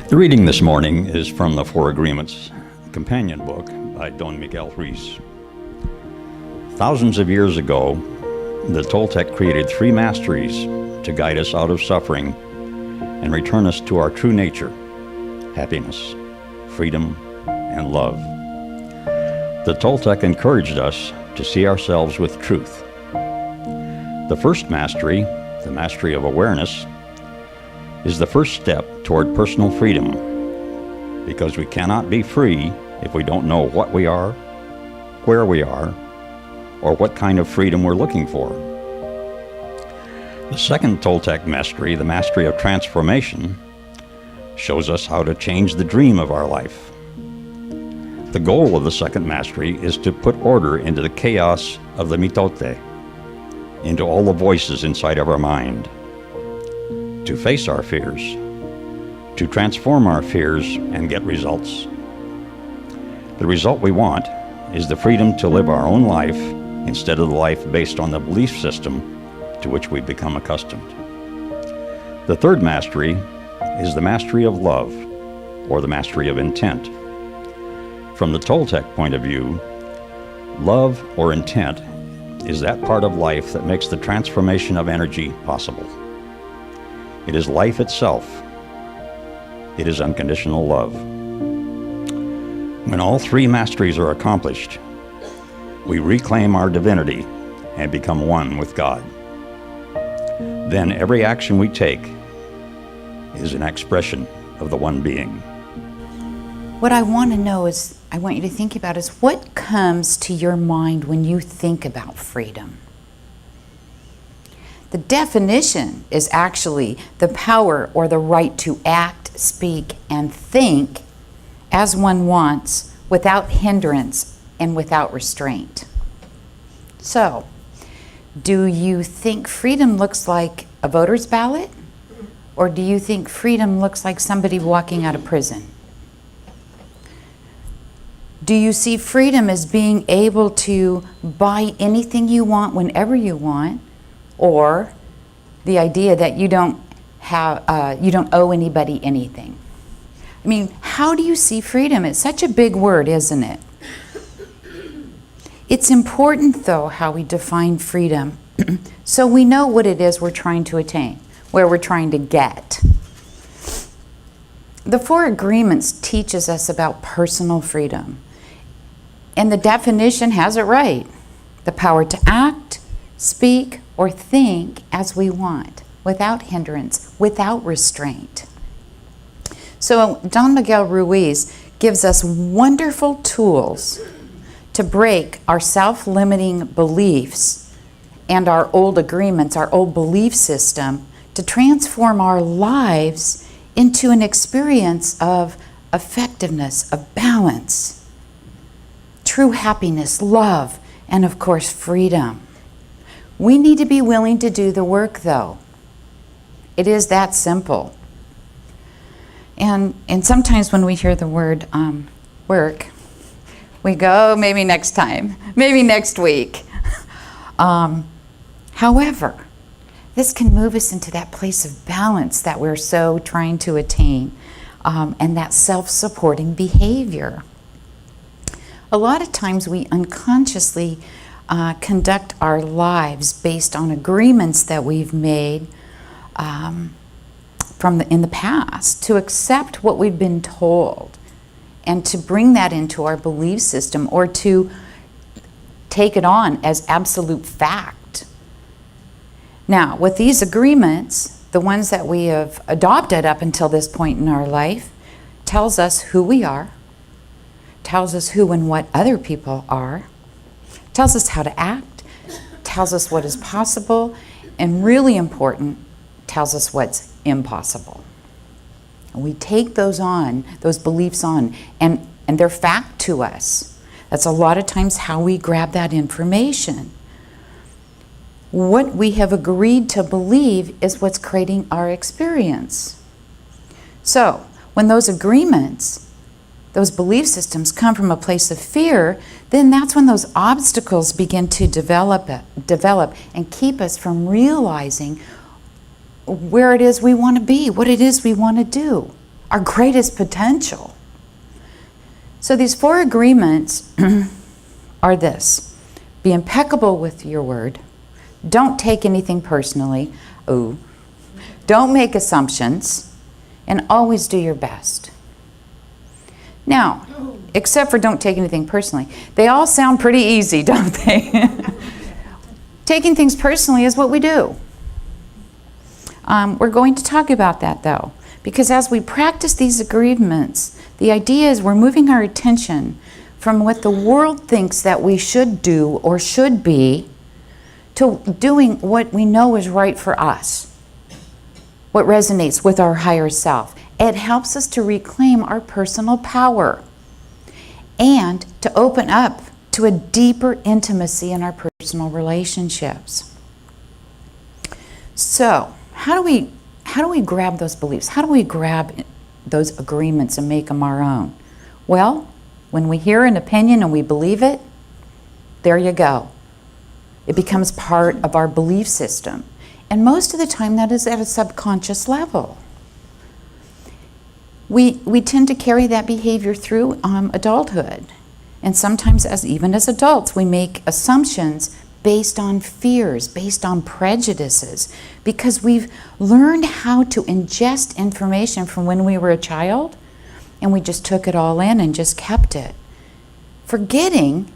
The reading this morning is from the Four Agreements companion book by Don Miguel Ruiz. Thousands of years ago, the Toltec created three masteries to guide us out of suffering and return us to our true nature: happiness, freedom, and love. The Toltec encouraged us to see ourselves with truth. The first mastery, the mastery of awareness, is the first step toward personal freedom, because we cannot be free if we don't know what we are, where we are, or what kind of freedom we're looking for. The second Toltec mastery, the mastery of transformation, shows us how to change the dream of our life. The goal of the second mastery is to put order into the chaos of the mitote, into all the voices inside of our mind, to face our fears, to transform our fears and get results. The result we want is the freedom to live our own life instead of the life based on the belief system to which we've become accustomed. The third mastery is the mastery of love, or the mastery of intent. From the Toltec point of view, love or intent is that part of life that makes the transformation of energy possible. It is life itself. It is unconditional love. When all three masteries are accomplished, we reclaim our divinity and become one with God. Then every action we take is an expression of the one being. What I want to know is, I want you to think about is, what comes to your mind when you think about freedom? The definition is actually the power or the right to act, speak, and think as one wants, without hindrance and without restraint. So, do you think freedom looks like a voter's ballot? Or do you think freedom looks like somebody walking out of prison? Do you see freedom as being able to buy anything you want whenever you want? Or the idea that you don't owe anybody anything? I mean, how do you see freedom? It's such a big word, isn't it? It's important, though, how we define freedom so we know what it is we're trying to attain, where we're trying to get. The Four Agreements teaches us about personal freedom. And the definition has it right: the power to act, speak, or think as we want, without hindrance, without restraint. So Don Miguel Ruiz gives us wonderful tools to break our self-limiting beliefs and our old agreements, our old belief system, to transform our lives into an experience of effectiveness, of balance, true happiness, love, and of course, freedom. We need to be willing to do the work, though. It is that simple. And sometimes when we hear the word work, we go, maybe next time, maybe next week. However, this can move us into that place of balance that we're so trying to attain, and that self-supporting behavior. A lot of times we unconsciously conduct our lives based on agreements that we've made in the past, to accept what we've been told and to bring that into our belief system, or to take it on as absolute fact. Now, with these agreements, the ones that we have adopted up until this point in our life, tells us who we are, tells us who and what other people are, tells us how to act, tells us what is possible, and really important, tells us what's impossible. And we take those beliefs on, and they're fact to us. That's a lot of times how we grab that information. What we have agreed to believe is what's creating our experience. So, when those agreements, those belief systems come from a place of fear, then that's when those obstacles begin to develop and keep us from realizing where it is we want to be, what it is we want to do, our greatest potential. So these 4 agreements are this: be impeccable with your word, don't take anything personally, don't make assumptions, and always do your best. Now, except for don't take anything personally, they all sound pretty easy, don't they? Taking things personally is what we do. We're going to talk about that though, because as we practice these agreements, the idea is we're moving our attention from what the world thinks that we should do or should be to doing what we know is right for us, what resonates with our higher self. It helps us to reclaim our personal power and to open up to a deeper intimacy in our personal relationships. So, how do we grab those beliefs? How do we grab those agreements and make them our own? Well, when we hear an opinion and we believe it, there you go. It becomes part of our belief system. And most of the time that is at a subconscious level. We tend to carry that behavior through adulthood. And sometimes even as adults, we make assumptions based on fears, based on prejudices, because we've learned how to ingest information from when we were a child, and we just took it all in and just kept it, forgetting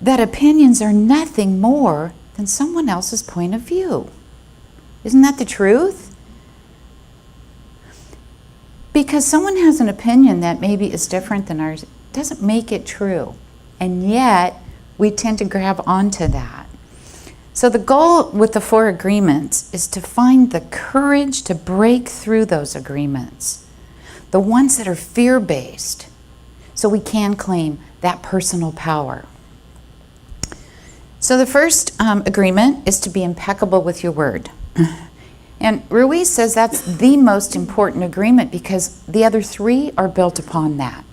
that opinions are nothing more than someone else's point of view. Isn't that the truth? Because someone has an opinion that maybe is different than ours doesn't make it true. And yet, we tend to grab onto that. So the goal with the 4 agreements is to find the courage to break through those agreements, the ones that are fear-based, so we can claim that personal power. So the first agreement is to be impeccable with your word. And Ruiz says that's the most important agreement because the other 3 are built upon that.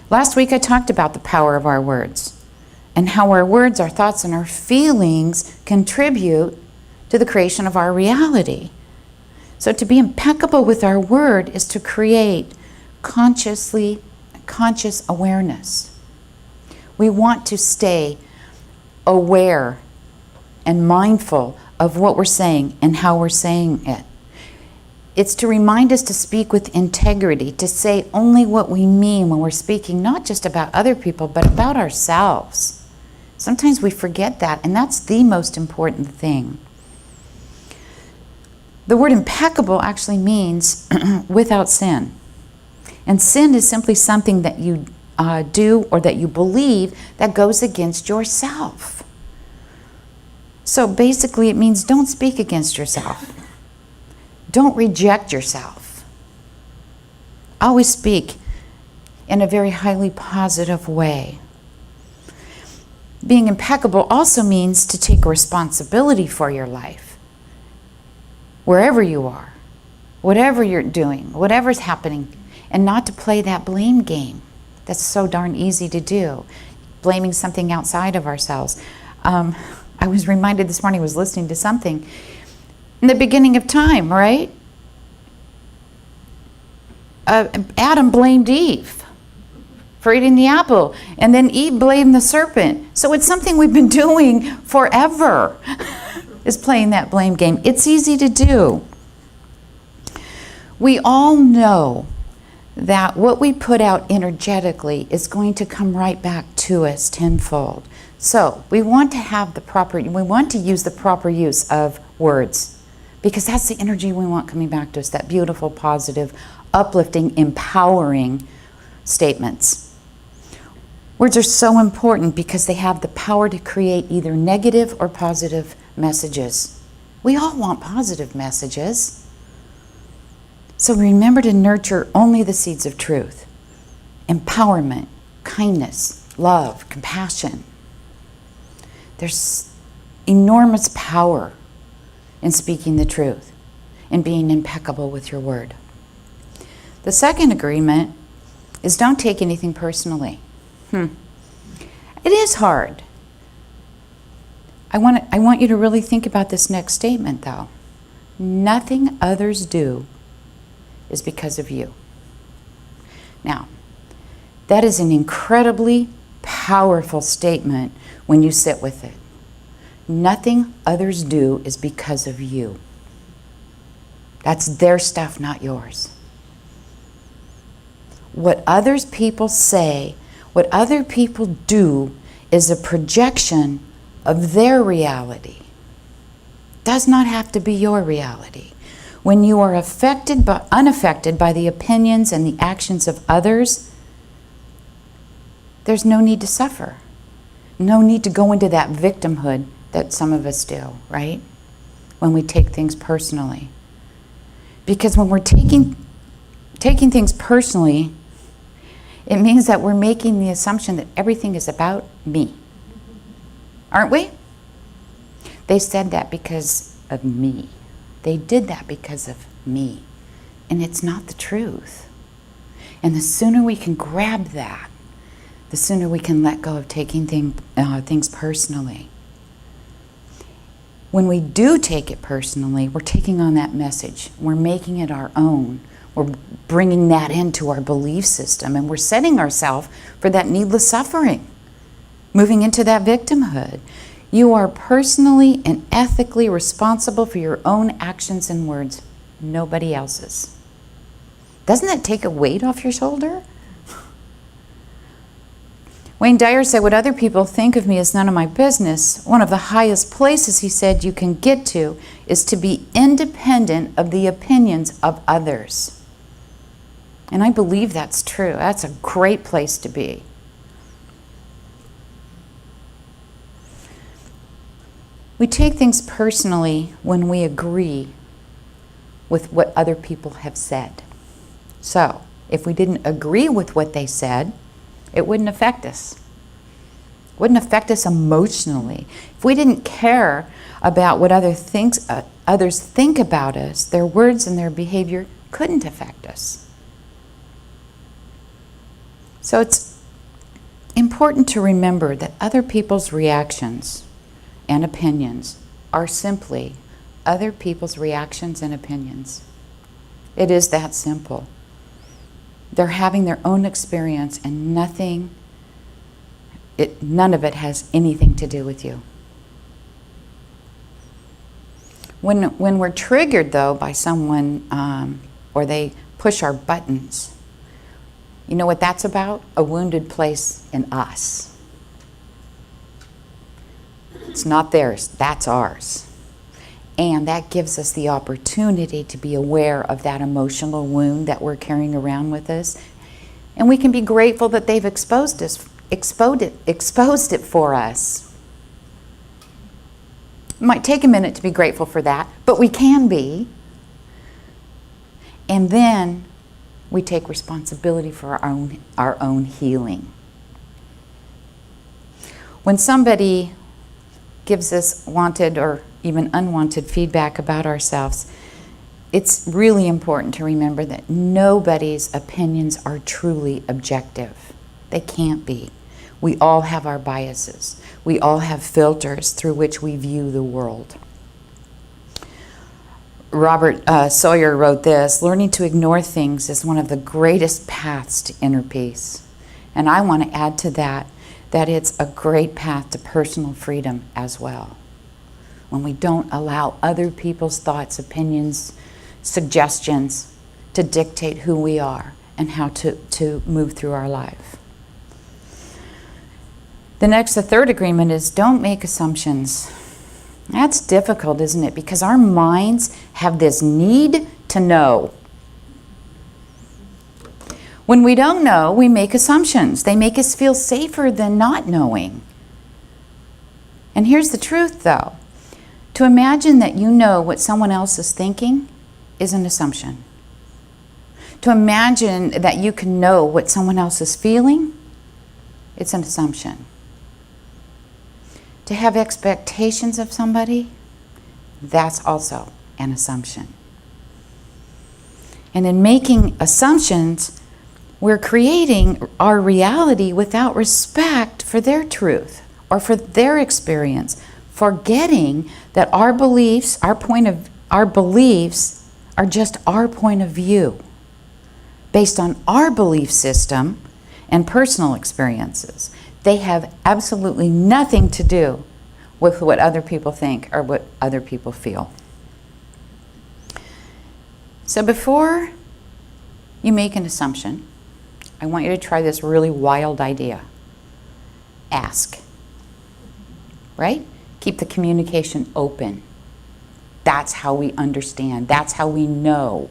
Last week I talked about the power of our words and how our words, our thoughts, and our feelings contribute to the creation of our reality. So to be impeccable with our word is to create conscious awareness. We want to stay aware and mindful of what we're saying and how we're saying it. It's to remind us to speak with integrity, to say only what we mean when we're speaking, not just about other people, but about ourselves. Sometimes we forget that, and that's the most important thing. The word impeccable actually means without sin. And sin is simply something that you do or that you believe that goes against yourself. So basically it means don't speak against yourself. Don't reject yourself. Always speak in a very highly positive way. Being impeccable also means to take responsibility for your life. Wherever you are, whatever you're doing, whatever's happening, and not to play that blame game. That's so darn easy to do, blaming something outside of ourselves. I was reminded this morning, I was listening to something in the beginning of time, right? Adam blamed Eve for eating the apple, and then Eve blamed the serpent. So it's something we've been doing forever, is playing that blame game. It's easy to do. We all know that what we put out energetically is going to come right back to us tenfold. So we want to use the proper use of words, because that's the energy we want coming back to us, that beautiful, positive, uplifting, empowering statements. Words are so important because they have the power to create either negative or positive messages. We all want positive messages. So remember to nurture only the seeds of truth, empowerment, kindness, love, compassion. There's enormous power in speaking the truth and being impeccable with your word. The second agreement is don't take anything personally. It is hard. I want you to really think about this next statement though. Nothing others do is because of you. Now, that is an incredibly powerful statement when you sit with it. Nothing others do is because of you. That's their stuff, not yours. What others people say, what other people do is a projection of their reality. Does not have to be your reality. When you are unaffected by the opinions and the actions of others, there's no need to suffer. No need to go into that victimhood that some of us do, right? When we take things personally. Because when we're taking things personally, it means that we're making the assumption that everything is about me. Aren't we? They said that because of me. They did that because of me. And it's not the truth. And the sooner we can grab that, the sooner we can let go of taking things personally. When we do take it personally, we're taking on that message. We're making it our own. We're bringing that into our belief system, and we're setting ourselves for that needless suffering, moving into that victimhood. You are personally and ethically responsible for your own actions and words, nobody else's. Doesn't that take a weight off your shoulder? Wayne Dyer said, what other people think of me is none of my business. One of the highest places, he said, you can get to is to be independent of the opinions of others. And I believe that's true. That's a great place to be. We take things personally when we agree with what other people have said. So, if we didn't agree with what they said, it wouldn't affect us. It wouldn't affect us emotionally. If we didn't care about what others think about us, their words and their behavior couldn't affect us. So it's important to remember that other people's reactions and opinions are simply other people's reactions and opinions. It is that simple. They're having their own experience, and none of it has anything to do with you. When we're triggered, though, by someone or they push our buttons, you know what that's about? A wounded place in us. It's not theirs, that's ours. And that gives us the opportunity to be aware of that emotional wound that we're carrying around with us. And we can be grateful that they've exposed it for us. It might take a minute to be grateful for that, but we can be. And then we take responsibility for our own healing. When somebody gives us wanted or even unwanted feedback about ourselves, it's really important to remember that nobody's opinions are truly objective. They can't be. We all have our biases. We all have filters through which we view the world. Robert Sawyer wrote this, learning to ignore things is one of the greatest paths to inner peace. And I want to add to that it's a great path to personal freedom as well. When we don't allow other people's thoughts, opinions, suggestions to dictate who we are and how to move through our life. The third agreement is don't make assumptions. That's difficult, isn't it? Because our minds have this need to know. When we don't know, we make assumptions. They make us feel safer than not knowing. And here's the truth, though. To imagine that you know what someone else is thinking is an assumption. To imagine that you can know what someone else is feeling, it's an assumption. To have expectations of somebody, that's also an assumption. And in making assumptions, we're creating our reality without respect for their truth or for their experience, forgetting that our beliefs are just our point of view. based on our belief system and personal experiences. They have absolutely nothing to do with what other people think or what other people feel. So before you make an assumption, I want you to try this really wild idea. Ask. Right? Keep the communication open. That's how we understand. That's how we know.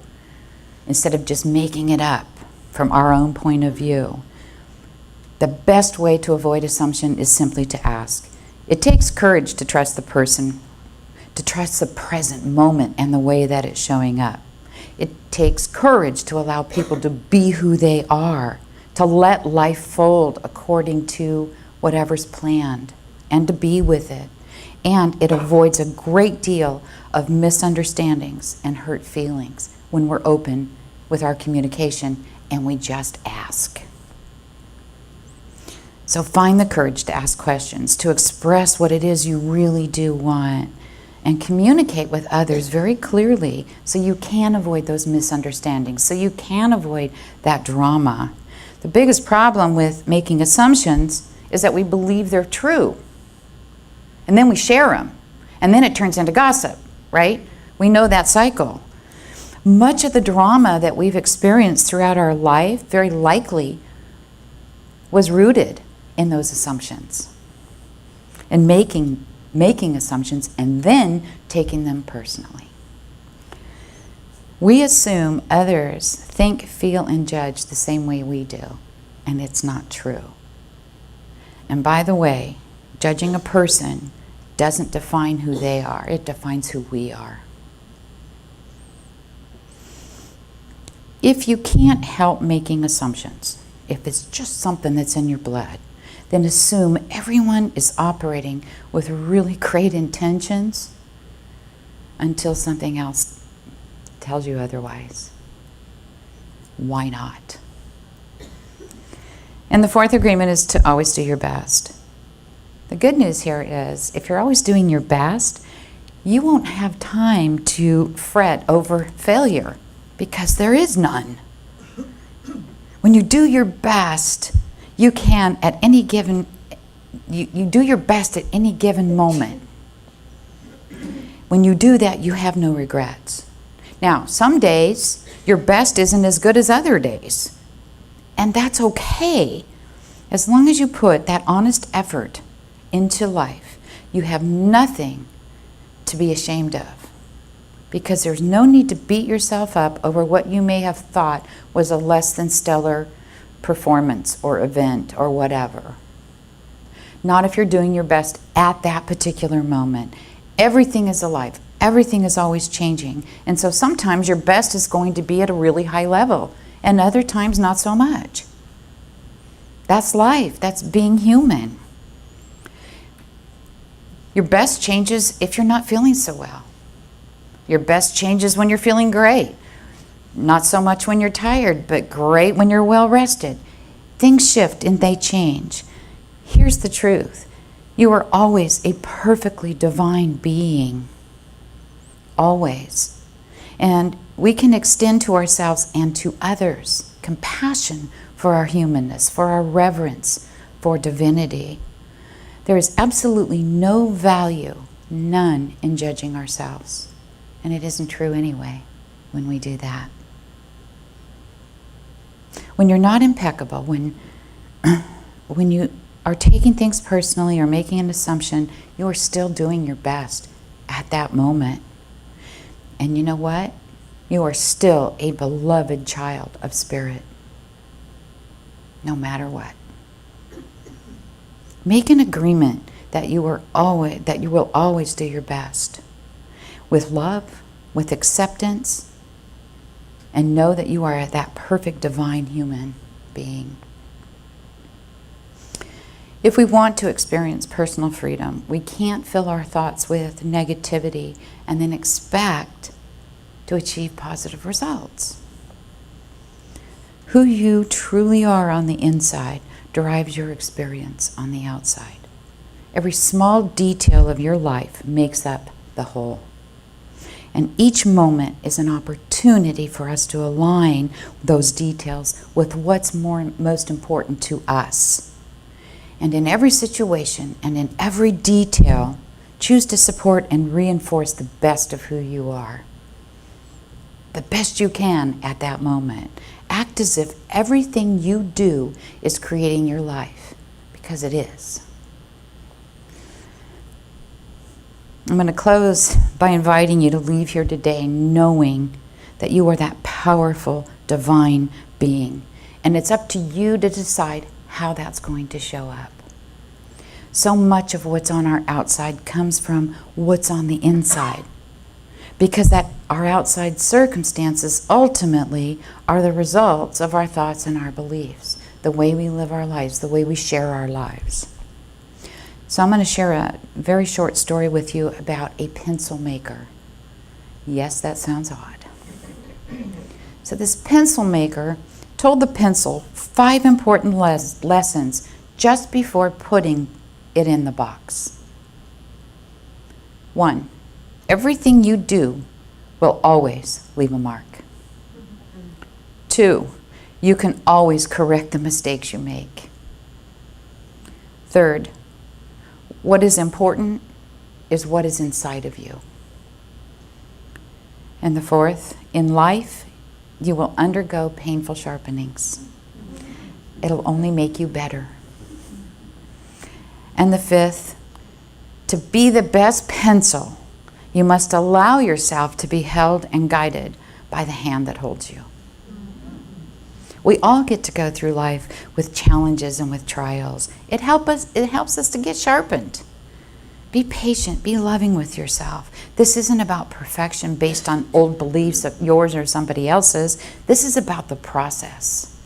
Instead of just making it up from our own point of view. The best way to avoid assumption is simply to ask. It takes courage to trust the person, to trust the present moment and the way that it's showing up. It takes courage to allow people to be who they are, to let life fold according to whatever's planned, and to be with it. And it avoids a great deal of misunderstandings and hurt feelings when we're open with our communication and we just ask. So find the courage to ask questions, to express what it is you really do want, and communicate with others very clearly so you can avoid those misunderstandings, so you can avoid that drama. The biggest problem with making assumptions is that we believe they're true. And then we share them. And then it turns into gossip, right? We know that cycle. Much of the drama that we've experienced throughout our life very likely was rooted in those assumptions. And making assumptions and then taking them personally. We assume others think, feel, and judge the same way we do. And it's not true. And by the way, judging a person doesn't define who they are. It defines who we are. If you can't help making assumptions, if it's just something that's in your blood, then assume everyone is operating with really great intentions until something else tells you otherwise. Why not? And the fourth agreement is to always do your best. The good news here is, if you're always doing your best, you won't have time to fret over failure, because there is none. When you do your best, you can at any given, you do your best at any given moment. When you do that, you have no regrets. Now, some days, your best isn't as good as other days. And that's okay. As long as you put that honest effort into life, you have nothing to be ashamed of. Because there's no need to beat yourself up over what you may have thought was a less than stellar performance or event or whatever. Not if you're doing your best at that particular moment. Everything is alive. Everything is always changing. And so sometimes your best is going to be at a really high level, and other times not so much. That's life. That's being human. Your best changes if you're not feeling so well. Your best changes when you're feeling great. Not so much when you're tired, but great when you're well rested. Things shift and they change. Here's the truth. You are always a perfectly divine being. Always. And we can extend to ourselves and to others compassion for our humanness, for our reverence for divinity. There is absolutely no value, none, in judging ourselves. And it isn't true anyway when we do that. When you're not impeccable, when you are taking things personally or making an assumption, you are still doing your best at that moment. And you know what? You are still a beloved child of Spirit, no matter what. Make an agreement that you will always do your best, with love, with acceptance, and know that you are that perfect divine human being. If we want to experience personal freedom, we can't fill our thoughts with negativity and then expect to achieve positive results. Who you truly are on the inside drives your experience on the outside. Every small detail of your life makes up the whole. And each moment is an opportunity opportunity for us to align those details with what's most important to us. And in every situation and in every detail, choose to support and reinforce the best of who you are. The best you can at that moment. Act as if everything you do is creating your life, because it is. I'm going to close by inviting you to leave here today knowing that you are that powerful, divine being. And it's up to you to decide how that's going to show up. So much of what's on our outside comes from what's on the inside. Because that our outside circumstances ultimately are the results of our thoughts and our beliefs, the way we live our lives, the way we share our lives. So I'm going to share a very short story with you about a pencil maker. Yes, that sounds odd. So this pencil maker told the pencil 5 important lessons just before putting it in the box. 1, everything you do will always leave a mark. 2, you can always correct the mistakes you make. 3rd, what is important is what is inside of you. And the 4th, in life, you will undergo painful sharpenings. It'll only make you better. And the 5th, to be the best pencil, you must allow yourself to be held and guided by the hand that holds you. We all get to go through life with challenges and with trials. It helps us to get sharpened. Be patient, be loving with yourself. This isn't about perfection based on old beliefs of yours or somebody else's. This is about the process.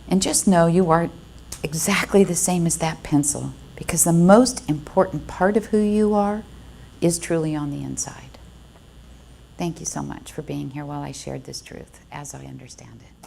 And just know you are exactly the same as that pencil, because the most important part of who you are is truly on the inside. Thank you so much for being here while I shared this truth as I understand it.